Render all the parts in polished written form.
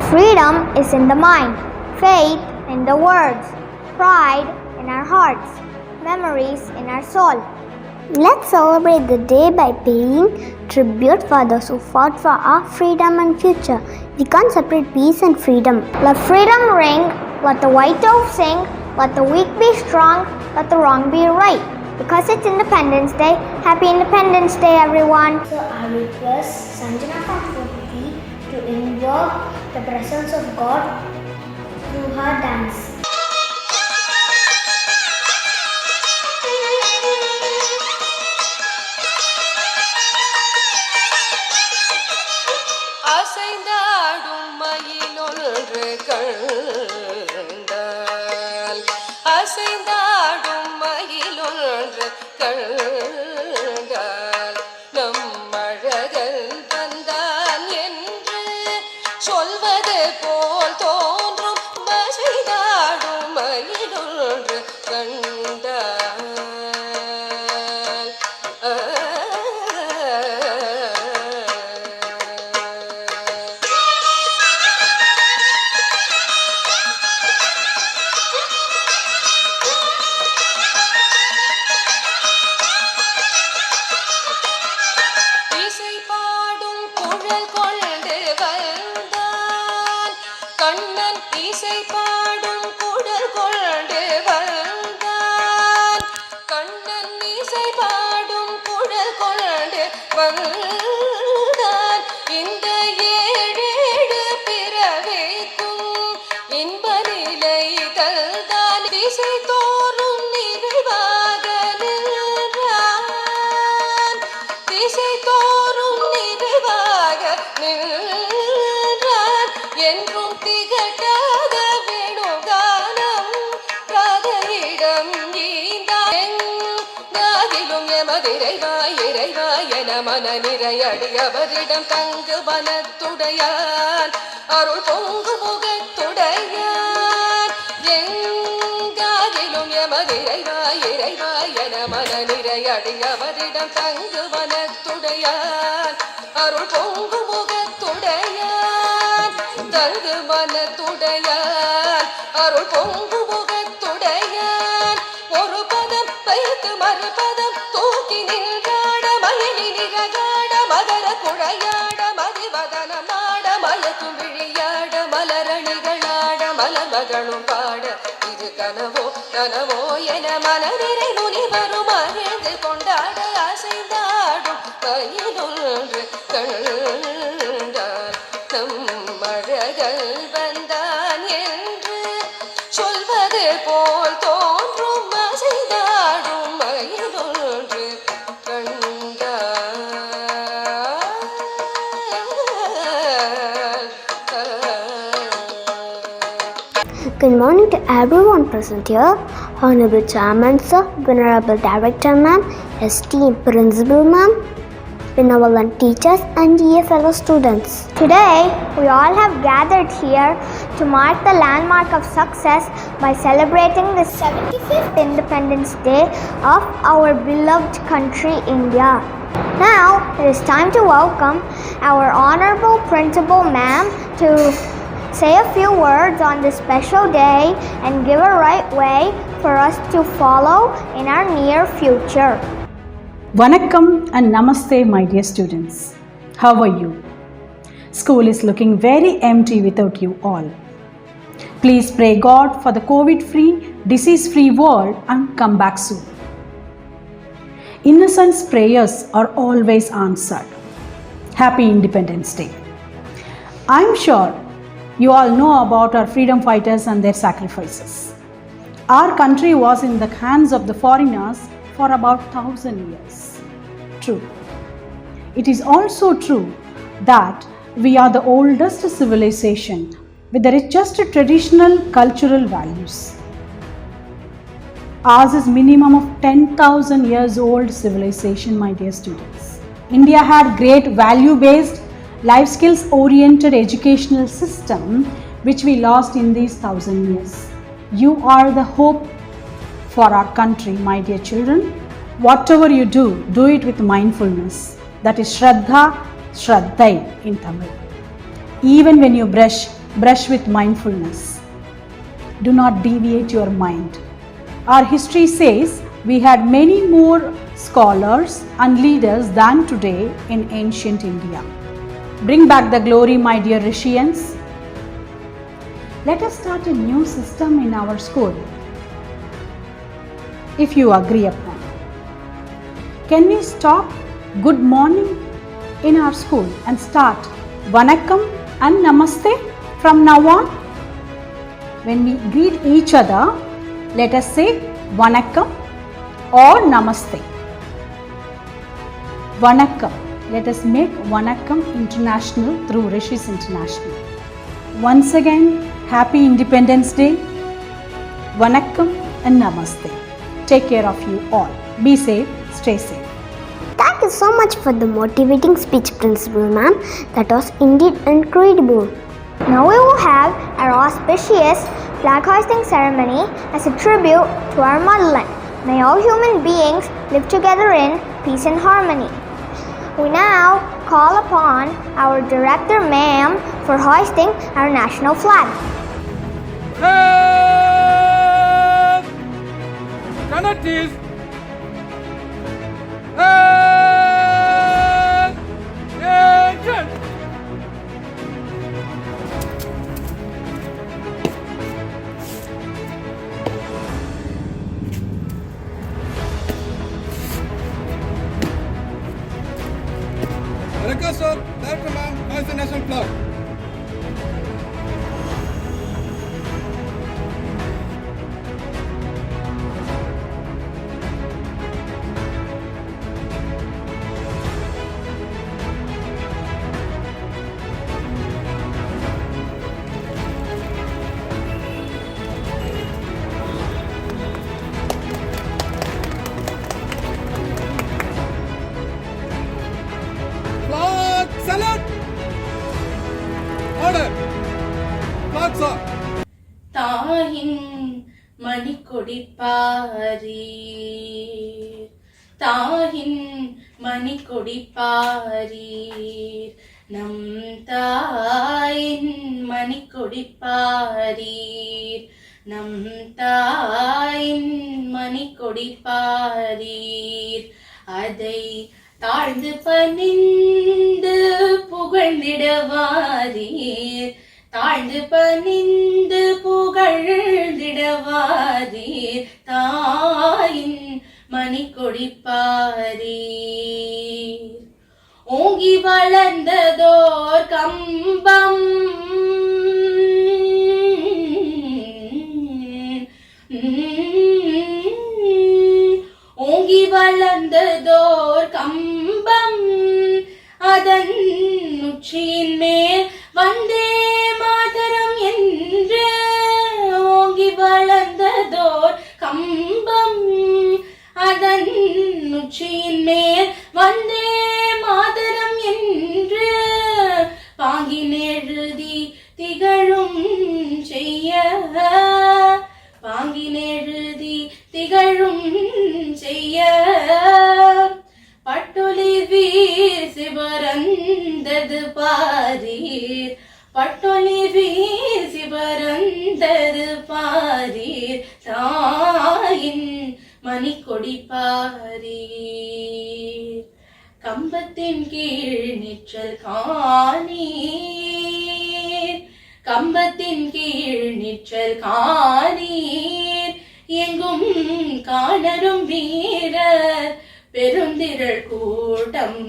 Freedom is in the mind, faith in the words, pride in our hearts, memories in our soul. Let's celebrate the day by paying tribute for those who fought for our freedom and future. We can't separate peace and freedom. Let freedom ring, let the white dove sing, let the weak be strong, let the wrong be right. Because it's Independence Day, happy Independence Day everyone. So I request Sanjana from 4th to invoke the presence of God through her dance. அசைந்தாடும் மயிலொன்று கண்டால் அசைந்தாடும் மயிலொன்று கண்டால் நம் அழகல் வந்தான் என்று சொல்வது போல் தோன்றும் அசைந்தாடும் மயிலொன்று கண்டால் கண்ணன் இசை பாடும் குடல் கொண்டு வந்தான் கண்ணன் இசை பாடும் குடல் கொண்டு வந்தான் இந்த ஏழேழு பிறவிக்கும் இன்ப நிலை தந்தான் திசை தோறும் நிறைவாக நின்றான் திசை தோறும் நிறைவாக நின்றான் என்றும் திகட்டாத வேணுகானம் ராதையிடம் ஈந்தாதிலும் எமதிரைவாய் இறைவாய் என மன நிறையடியவரிடம் தங்கு வனத்துடையான் அருள் பொங்கு முகத்துடையான் எங்காதிலும் எமதிரைவாய் இறைவாய் என மன நிறையடியவரிடம் தங்கு வனத்துடையான் அருள் பொங்கு முகத்துடையான் தங்கு மனத்துடையான் அருள் பொங்கு முகத்துடையான் ஒரு பதம் வைத்து மறுபதம் தூக்கி நின்றாட மயலி நிறகாட மகர குழையாட மதிவதனம் ஆட மயக்கும் விழியாட மலரணிகளாட மலமகளும் பாட இது கனவோ கனவோ என மனநிறை முனிவரும் அறிந்து கொண்டாட அசைந்தாடும் கையிலொன்று கண்டார் நம் அழகல் வந்தான் என்று சொல்வது போல் தோன்றும் அசைந்தாடும் மயிலொன்று Good morning to everyone present here. Honorable Chairman Sir, Venerable Director Ma'am, esteemed Principal Ma'am, benevolent teachers and dear fellow students. Today, we all have gathered here to mark the landmark of success by celebrating the 75th Independence Day of our beloved country, India. Now, it is time to welcome our Honorable Principal Ma'am to say a few words on this special day and give a right way for us to follow in our near future. Vanakkam and Namaste, my dear students. How are you? School is looking very empty without you all. Please pray God for the COVID-free, disease-free world and come back soon. Innocents' prayers are always answered. Happy Independence Day. I'm sure you all know about our freedom fighters and their sacrifices. Our country was in the hands of the foreigners for about 1,000 years. True. It is also true that we are the oldest civilization with the richest traditional cultural values. Ours is minimum of 10,000 years old civilization, my dear students. India had great value-based, life skills oriented educational system which we lost in these 1,000 years. You are the hope for our country, my dear children. Whatever you do it with mindfulness. That is Shraddha, Shraddhai in Tamil. Even when you brush Brush with mindfulness. Do not deviate your mind. Our history says we had many more scholars and leaders than today in ancient India. Bring back the glory, my dear Rishians. Let us start a new system in our school, if you agree upon. Can we stop good morning in our school and start Vanakkam and Namaste from now on? When we greet each other, let us say Vanakkam or Namaste. Vanakkam. Let us make Vanakkam international through Rishis International. Once again, Happy Independence Day. Vanakkam and Namaste. Take care of you all. Be safe, stay safe. Thank you so much for the motivating speech, Principal Ma'am. That was indeed incredible. Now we will have our auspicious flag hoisting ceremony as a tribute to our motherland. May all human beings live together in peace and harmony. We now call upon our director, ma'am, for hoisting our national flag. Canatis. Request sir, Director ma'am, hoist the national flag. Flag salute. Order. Flag sir. தாயின் மணிக்கொடி பாரீர், தாயின் மணிக்கொடி பாரீர், நம் தாயின் மணிக்கொடி பாரீர், நம் தாயின் மணிக்கொடி பாரீர், அதை தாழ்ந்து பணிந்து புகழ்ந்திடவாரீர், தாழ்ந்து பணிந்து புகழ்ந்திடவாரீர், தாயின் மணிக்கொடி பாரீர். ஓங்கி வளர்ந்ததோர் கம்பம், ஓங்கி வளர்ந்ததோர் கம்பம், அதன் உச்சியின் மேல் வந்தே மாதரம் என்று, ஓங்கி வளர்ந்ததோர் கம்பம், அதன் உச்சியின் மேல் வந்தே மாதரம் என்று, பாங்கினெழுதி திகழும் செய்ய, பாங்கினெழுதி திகழும் செய்ய, பட்டொலி வீசி பறந்தது பாரீர், பட்டொலி வீசி பறந்தது பாரீர், தாயின் மணிக்கொடி பாரீர். கம்பத்தின் கீழ் நிற்றல் காணீர், கம்பத்தின் கீழ் நிற்றல் காணீர், எங்கும் காணரும் வீரர் பெருந்திரள் கூட்டம்,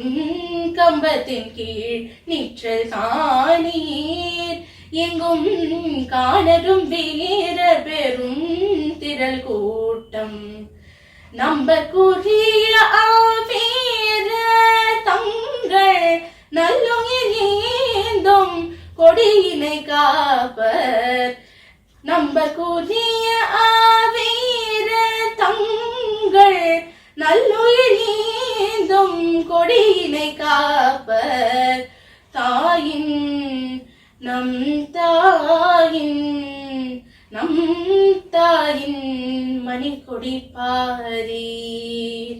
கம்பத்தின் கீழ் நிற்றல் காணீர், எங்கும் காணரும் வீரர் பெரும் திரள் கூட்டம், நம்பற்குரிய வீர தங்கள் நல்லுயிர் ஏந்தும் கொடியினை காப்பர், நம்பற்குரிய வீர தங்கள் நல்லுயிர் ஏந்தும் கொடியினை காப்பர், தாயின் நம் தாயின் நம் தாயின் Manikodi பாரீர்.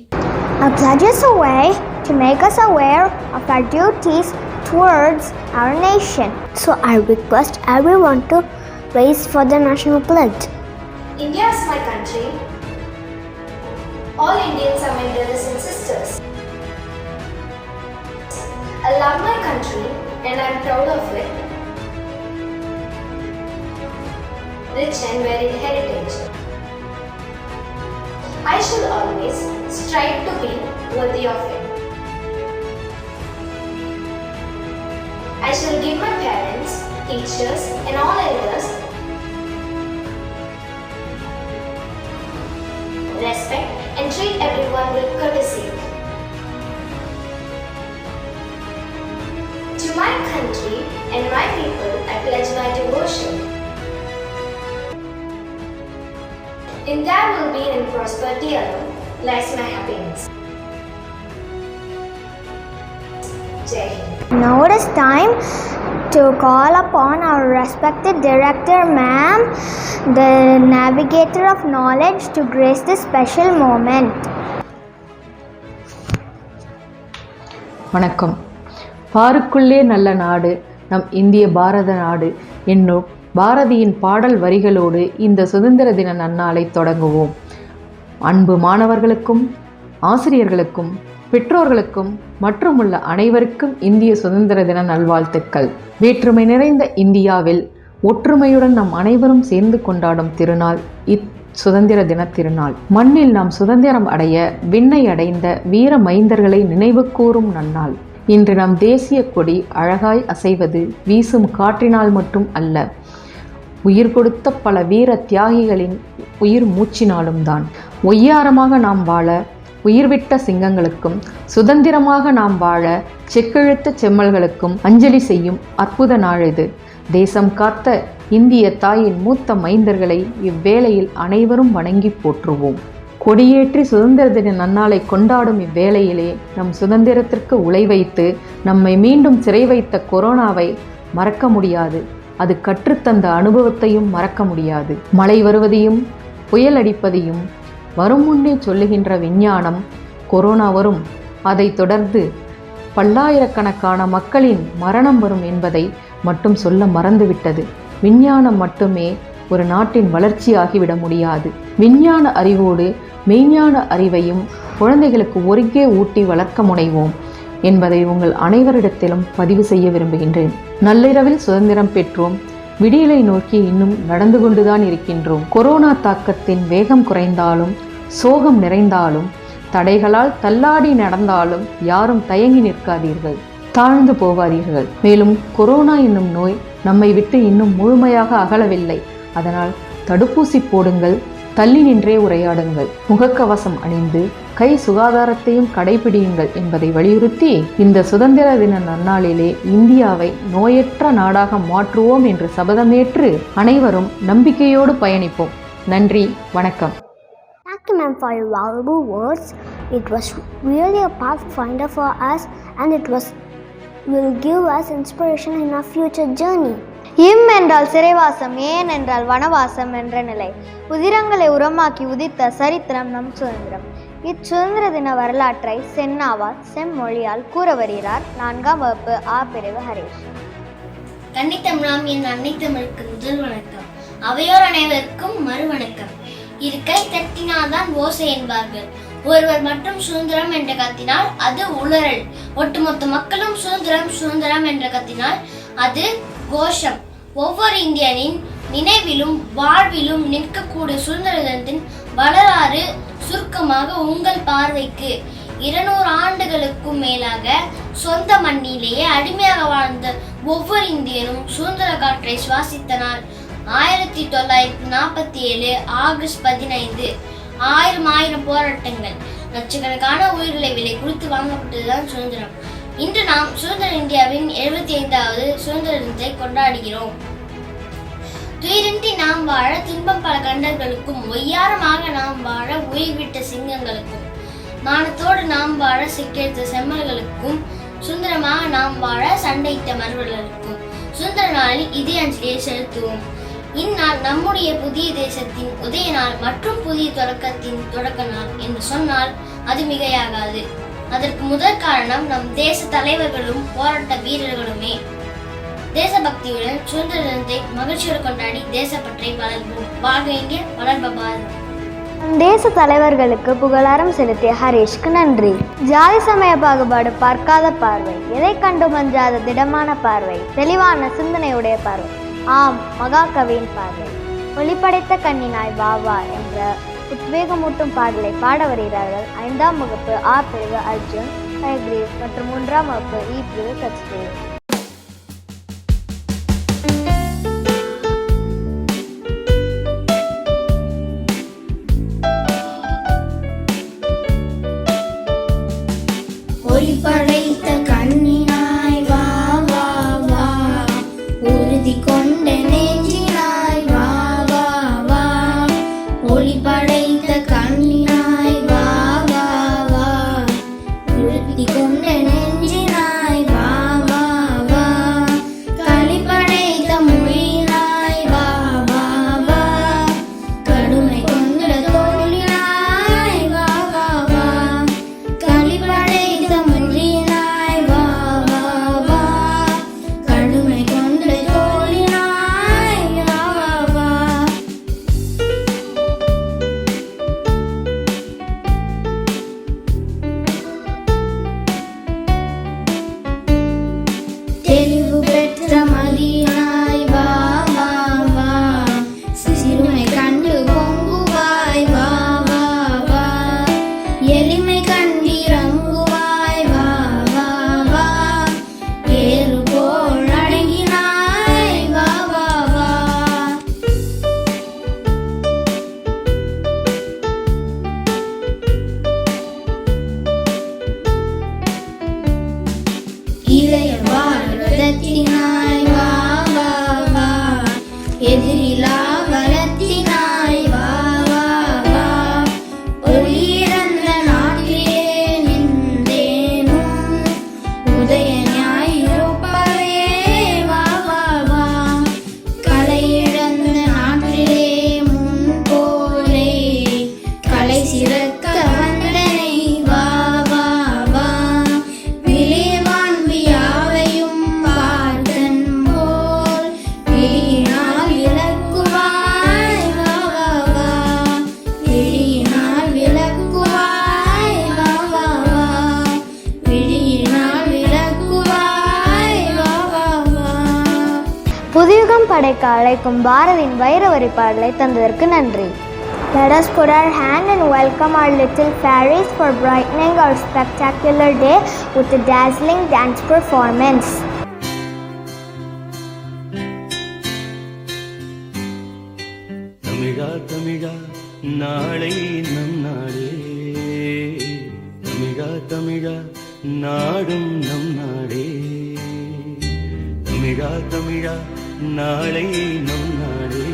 Our pledge is a way to make us aware of our duties towards our nation. So I request everyone to raise for the national pledge. India is my country. All Indians are my brothers and sisters. I love my country and I am proud of it. Rich and varied heritage. I shall always strive to be worthy of it. I shall give my parents, teachers and all elders respect and treat everyone with courtesy. To my country and my people, I pledge my devotion. In that well-being and prosperity alone lies my happiness. Jai Hind. Now it is time to call upon our respected director, ma'am, the navigator of knowledge, to grace this special moment. வணக்கம். பாருக்குள்ளே நல்ல நாடு நம் இந்திய பாரத நாடு என்னும் பாரதியின் பாடல் வரிகளோடு இந்த சுதந்திர தின நன்னாளை தொடங்குவோம். அன்பு மாணவர்களுக்கும் ஆசிரியர்களுக்கும் பெற்றோர்களுக்கும் மற்றும் உள்ள அனைவருக்கும் இந்திய சுதந்திர தின நல்வாழ்த்துக்கள். வேற்றுமை நிறைந்த இந்தியாவில் ஒற்றுமையுடன் நாம் அனைவரும் சேர்ந்து கொண்டாடும் திருநாள் சுதந்திர தின திருநாள். மண்ணில் நாம் சுதந்திரம் அடைய விண்ணை அடைந்த வீர மைந்தர்களை நினைவு கூறும் நன்னாள். இன்று நம் தேசிய கொடி அழகாய் அசைவது வீசும் காற்றினால் மட்டும் அல்ல, உயிர் கொடுத்த பல வீர தியாகிகளின் உயிர் மூச்சினாலும் தான். ஒய்யாரமாக நாம் வாழ உயிர்விட்ட சிங்கங்களுக்கும், சுதந்திரமாக நாம் வாழ செக்கெழுத்த செம்மல்களுக்கும் அஞ்சலி செய்யும் அற்புத நாள் இது. தேசம் காத்த இந்திய தாயின் மூத்த மைந்தர்களை இவ்வேளையில் அனைவரும் வணங்கி போற்றுவோம். கொடியேற்றி சுதந்திர தின நன்னாளை கொண்டாடும் இவ்வேளையிலே நம் சுதந்திரத்திற்கு உழைவைத்து நம்மை மீண்டும் சிறை வைத்த கொரோனாவை மறக்க முடியாது. அது கற்றுத்தந்த அனுபவத்தையும் மறக்க முடியாது. மழை வருவதையும் புயல் அடிப்பதையும் வரும் முன்னே சொல்லுகின்ற விஞ்ஞானம் கொரோனா வரும், அதை தொடர்ந்து பல்லாயிரக்கணக்கான மக்களின் மரணம் வரும் என்பதை மட்டும் சொல்ல மறந்துவிட்டது. விஞ்ஞானம் மட்டுமே ஒரு நாட்டின் வளர்ச்சியாகிவிட முடியாது. விஞ்ஞான அறிவோடு மெய்ஞான அறிவையும் குழந்தைகளுக்கு ஒருங்கே ஊட்டி வளர்க்க முனைவோம் என்பதை உங்கள் அனைவரிடத்திலும் பதிவு செய்ய விரும்புகின்றேன். நள்ளிரவில் சுதந்திரம் பெற்றோம், விடியலை நோக்கி இன்னும் நடந்து கொண்டுதான் இருக்கின்றோம். கொரோனா தாக்கத்தின் வேகம் குறைந்தாலும் சோகம் நிறைந்தாலும் தடைகளால் தள்ளாடி நடந்தாலும் யாரும் தயங்கி நிற்காதீர்கள், தாழ்ந்து போகாதீர்கள். மேலும் கொரோனா என்னும் நோய் நம்மை விட்டு இன்னும் முழுமையாக அகலவில்லை. அதனால் தடுப்பூசி போடுங்கள், தள்ளி நின்றே உரையாடுங்கள், முகக்கவசம் அணிந்து கை சுகாதாரத்தையும் கடைபிடியுங்கள் என்பதை வலியுறுத்தி இந்த சுதந்திர தின நன்னாளிலே இந்தியாவை நோயற்ற நாடாக மாற்றுவோம் என்று சபதமேற்று அனைவரும் நம்பிக்கையோடு பயணிப்போம். நன்றி, வணக்கம். Thank you, ma'am, for your valuable words. It was really a pathfinder for us, and will give us inspiration in our future journey. இம் என்றால் சிறைவாசம், ஏன் என்றால் வனவாசம் என்ற நிலை. உதிரங்களை உரமாக்கி உதித்த சரித்திரம் நம் சுதந்திரம். இச்சுதந்திர தின வரலாற்றை சென்னாவால் செம்மொழியால் கூற வருகிறார் 4ஆம் வகுப்பு ஆ பிரிவு ஹரீஷ். கன்னித்தமிழாம் என் அன்னை தமிழுக்கு முதல் வணக்கம். அவையோர் அனைவருக்கும் மறு வணக்கம். இரு கை தட்டினால்தான் ஓசை என்பார்கள். ஒருவர் மட்டும் சுதந்திரம் என்று கத்தினால் அது உளறல். ஒட்டுமொத்த மக்களும் சுதந்திரம் சுதந்திரம் என்று கத்தினால் அது கோஷம். ஒவ்வொரு இந்தியனின் நினைவிலும் வாழ்விலும் நிற்கக்கூடிய சுதந்திர தினத்தின் வரலாறு சுருக்கமாக உங்கள் பார்வைக்கு. 200 ஆண்டுகளுக்கும் மேலாக சொந்த மண்ணிலேயே அடிமையாக வாழ்ந்த ஒவ்வொரு இந்தியனும் சுதந்திர காற்றை சுவாசித்த நாள் 1947 ஆகஸ்ட் 15. ஆயிரம் போராட்டங்கள், லட்சக்கணக்கான உயிர்களை விலை கொடுத்து வாங்கப்பட்டதுதான் சுதந்திரம். இன்று நாம் சுதந்திர இந்தியாவின் 75வது சுதந்திர தினத்தை கொண்டாடுகிறோம். துயரின்றி நாம் வாழ துன்பம் பல கண்டர்களுக்கும், ஒய்யாரமாக நாம் வாழ உயிர்விட்ட சிங்கங்களுக்கும், மானத்தோடு நாம் வாழ சிக்கெடுத்த செம்மல்களுக்கும், சுதந்திரமாக நாம் வாழ சண்டையிட்ட மறுவர்களுக்கும் சுதந்திர நாளில் இதே அஞ்சலியை செலுத்துவோம். இந்நாள் நம்முடைய புதிய தேசத்தின் உதய நாள் மற்றும் புதிய தொடக்கத்தின் தொடக்க நாள் என்று சொன்னால் அது மிகையாகாது. அதற்கு முதல் காரணம் நம் தேச தலைவர்களும் போராட்ட வீரர்களுமே. தேசபக்தியுடன் சுதந்திர தினத்தை மகிழ்ச்சியோடு கொண்டாடி தேசப்பற்றை வளர்ப்போம். வாழ்க இந்தியா, வளர்ப பாரதம். தேச தலைவர்களுக்கு புகழாரம் செலுத்திய ஹரீஷ்க்கு நன்றி. ஜாதி சமய பாகுபாடு பார்க்காத பார்வை, எதை கண்டு மஞ்சாத திடமான பார்வை, தெளிவான சிந்தனையுடைய பார்வை, ஆம் மகாகவியின் பார்வை. ஒளிப்படைத்த கண்ணினாய் வா வா என்ற உத்வேகமூட்டும் பாடலை பாட வருகிறார்கள் 5ஆம் வகுப்பு ஆ பிரிவு அர்ஜுன், ஹயக்ரீவ் மற்றும் 1ஆம் வகுப்பு இ பிரிவு சச்தேவ். ஒளி படைத்த கண்ணினாய் வா வா வா, உறுதி கொண்ட நெஞ்சினாய் வா வா வா. ஒளி படைத்த கண்ணினாய் வா வா வா, உறுதி கொண்ட நெஞ்சினாய் வா வா வா. களி படைத்த மொழியினாய் வா வா வா, கடுமை கொண்ட தோழினாய் வா வா வா. களி படைத்த மொழியினாய் வா வா வா, கடுமை கொண்ட தோழினாய் வா வா வா. தெளிவு பெற்ற மதியாய் வா வா வா, சிறுமை கண்டு பொங்குவாய் வா வா வா. எளிமை கண்டிறங்குவாய் வா வா வா, ஏறு போல் அடங்கினாய் வா வா வா. இளைய பாரதத்தினாய் வா வா வா, எதிரிலா வளத்தினாய் வா வா வா. ஒளியிறந்த நாட்டிலே நின்றேனும், உதயனாய் இருப்பவே வா வா வா. கலையிழந்த நாட்டிலே முன் போலே, கலை சிறக்க வந்தனை வா வா வா. விளைவான்பு யாவையும் பார்த்தன் போல், விழியினால் விளக்குவாய் வா வா வா. விழியினால் விளக்குவாய் வா வா வா. விழியினால் விளக்குவாய் வா வா வா. புதுயுகம் படைக்க அழைக்கும் பாரதியின் வைரவரி பாடலை தந்ததற்கு நன்றி. Let us put our hand and welcome our little fairies for brightening our spectacular day with a dazzling dance performance. Tamizha Tamizha நாளை நம் நாடே, தமிழா தமிழா நாடும் நம் நாடே. தமிழா தமிழா நாளை நம் நாடே,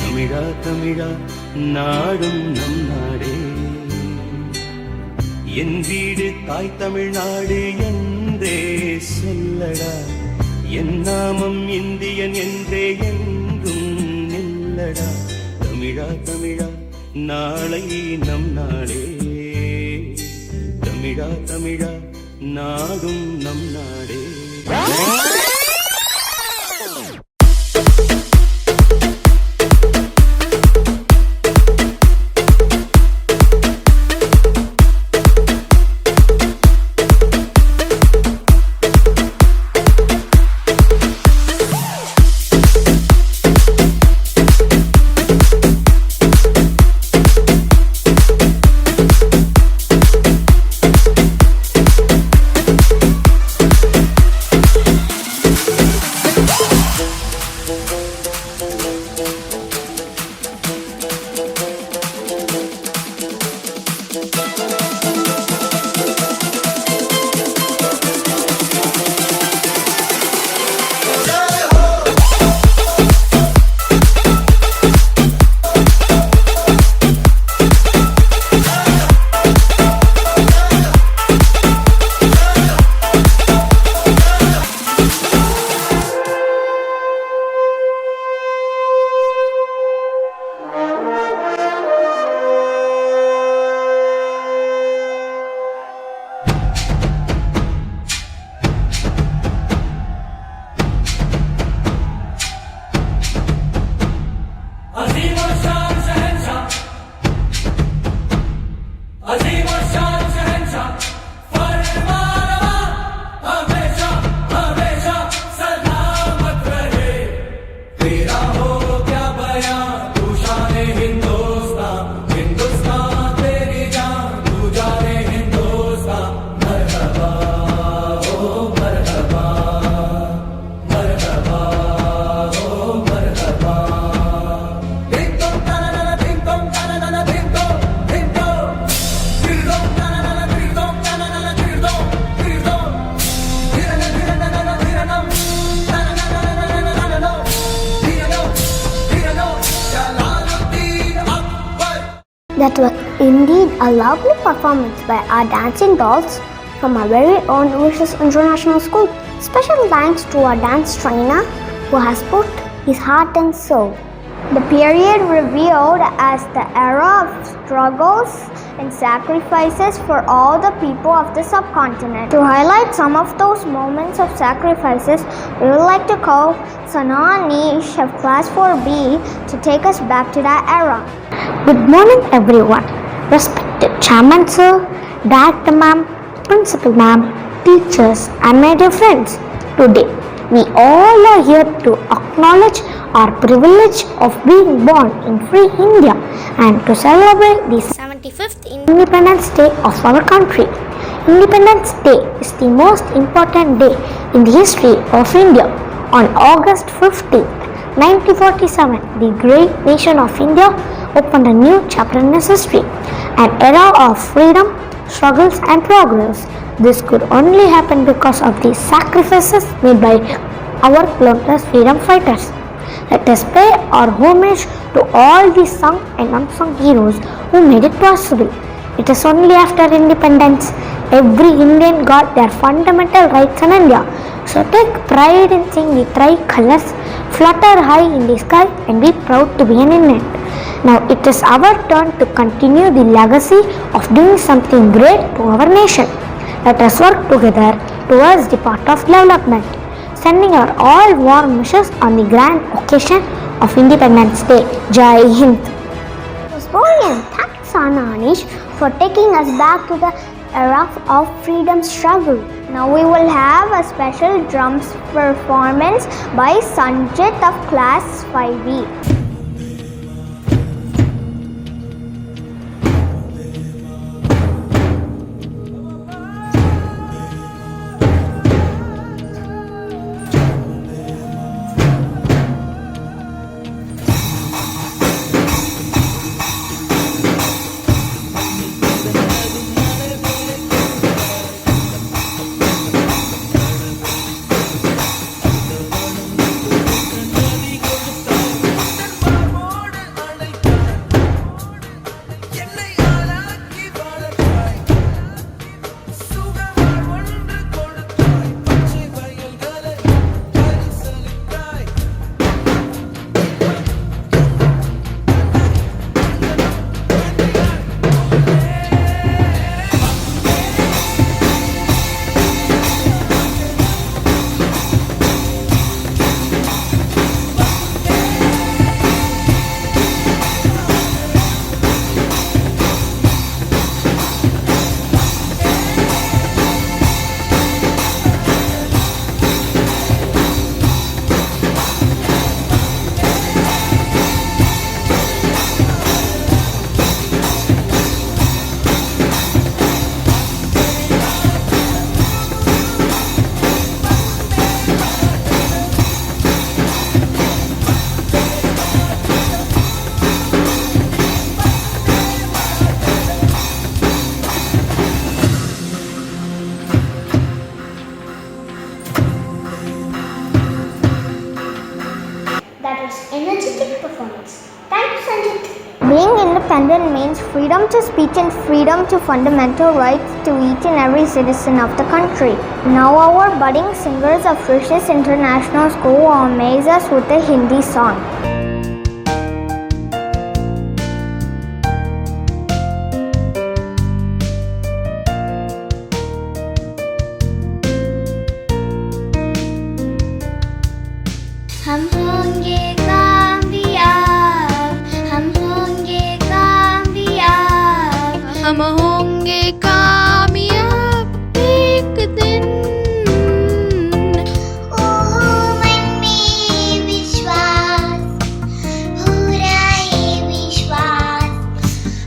தமிழா தமிழா நாடும் நம் நாடே. என் வீடு தாய் தமிழ்நாடு என்றே சொல்லடா, என் நாமம் இந்தியன் என்றே என்றும் நில்லடா. தமிழா தமிழா நாளை நம் நாடே, தமிழா தமிழா நாடும் நம் நாடே. That was indeed a lovely performance by our dancing dolls from our very own Wishes International School. Special thanks to our dance trainer who has put his heart and soul. The period revealed as the era of struggles and sacrifices for all the people of the subcontinent. To highlight some of those moments of sacrifices, we would like to call Sana Anish of Class 4B to take us back to that era. Good morning, everyone. Respected Chairman Sir, Director Ma'am, Principal Ma'am, teachers, and my dear friends. Today, we all are here to acknowledge our privilege of being born in free India and to celebrate the 75th Independence Day of our country. Independence Day is the most important day in the history of India. On August 15, 1947, the great nation of India opened a new chapter in its history, an era of freedom, struggles and progress. This could only happen because of the sacrifices made by our glorious freedom fighters. Let us pay our homage to all the sung and unsung heroes who made it possible. It is only after independence every Indian got their fundamental rights in India. So take pride in seeing the tricolors flutter high in the sky and be proud to be an Indian. Now it is our turn to continue the legacy of doing something great to our nation. Let us work together towards the path of development. Sending our all warm wishes on the grand occasion of Independence Day. Jai Hind. It was brilliant. Thanks, Sana Anish, for taking us back to the era of freedom struggle. Now we will have a special drums performance by Sanjit of Class 5B. That was energetic performance. Thank you, Sanjit. Being independent means freedom to speech and freedom to fundamental rights to each and every citizen of the country. Now our budding singers of Wishes International School will amaze us with a Hindi song. हम होंगे कामयाब, हम होंगे कामयाब, हम होंगे कामयाब एक दिन। ओ मन में विश्वास, हो रहा है विश्वास,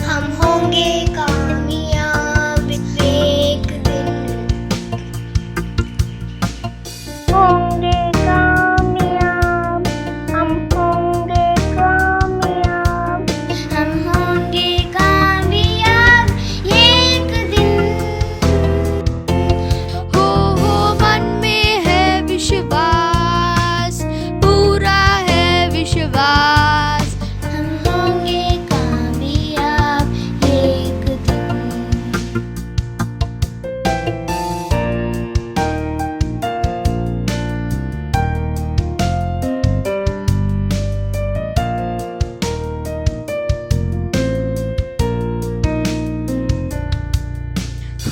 हम होंगे कामयाब एक दिन। होंगे कामयाब, हम होंगे कामयाब। हम होंगे कामयाब एक दिन।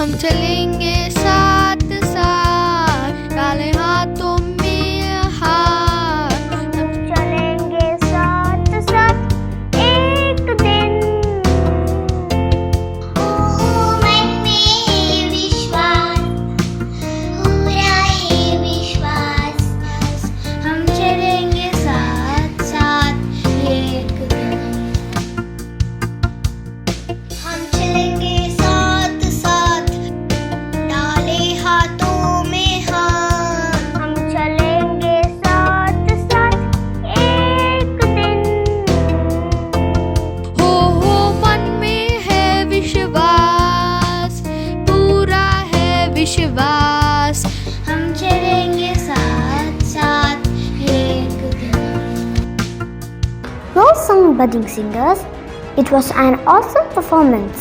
हम चलेंगे साथ साथ, डाले हाथों में हाथ। हम चलेंगे साथ साथ एक दिन। मन में विश्वास, पूरा है विश्वास, हम चलेंगे साथ साथ एक दिन। हम चलेंगे साथ साथ, डाले हाथों में हाथ। हम चलेंगे साथ साथ एक दिन। हो मन में है विश्वास, पूरा है विश्वास, हम चलेंगे साथ साथ एक दिन। Well sung, budding singers. It was an awesome performance.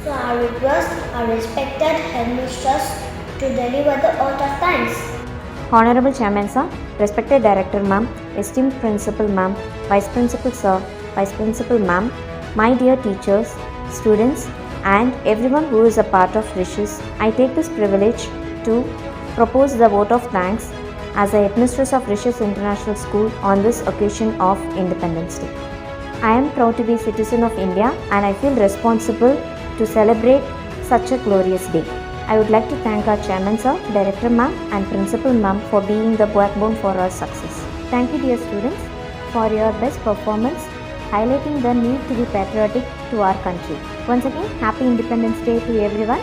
So I request our respected headmistress to deliver the oath of thanks. Honorable Chairman Sir, respected Director Ma'am, esteemed Principal Ma'am, Vice Principal Sir, Vice Principal Ma'am, my dear teachers, students and everyone who is a part of RISHIS, I take this privilege to propose the vote of thanks as a headmistress of RISHIS International School on this occasion of Independence Day. I am proud to be a citizen of India and I feel responsible to celebrate such a glorious day. I would like to thank our Chairman Sir, Director Ma'am and Principal Ma'am for being the backbone for our success. Thank you dear students for your best performance, highlighting the need to be patriotic to our country. Once again, Happy Independence Day to everyone.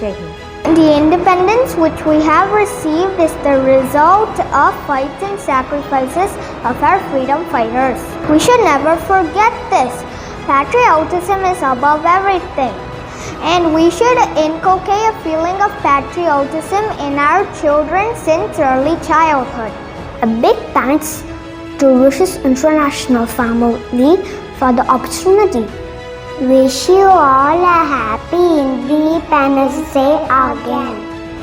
Jai Hind. The independence which we have received is the result of fights and sacrifices of our freedom fighters. We should never forget this. Patriotism is above everything, and we should inculcate a feeling of patriotism in our children since early childhood. A big thanks to RISHIS International family for the opportunity. Wish you all a happy Independence Day again.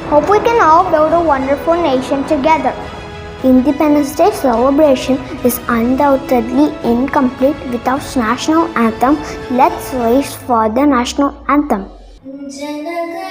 Hope we can all build a wonderful nation together. Independence Day celebration is undoubtedly incomplete without national anthem. Let's raise for the national anthem. Janaga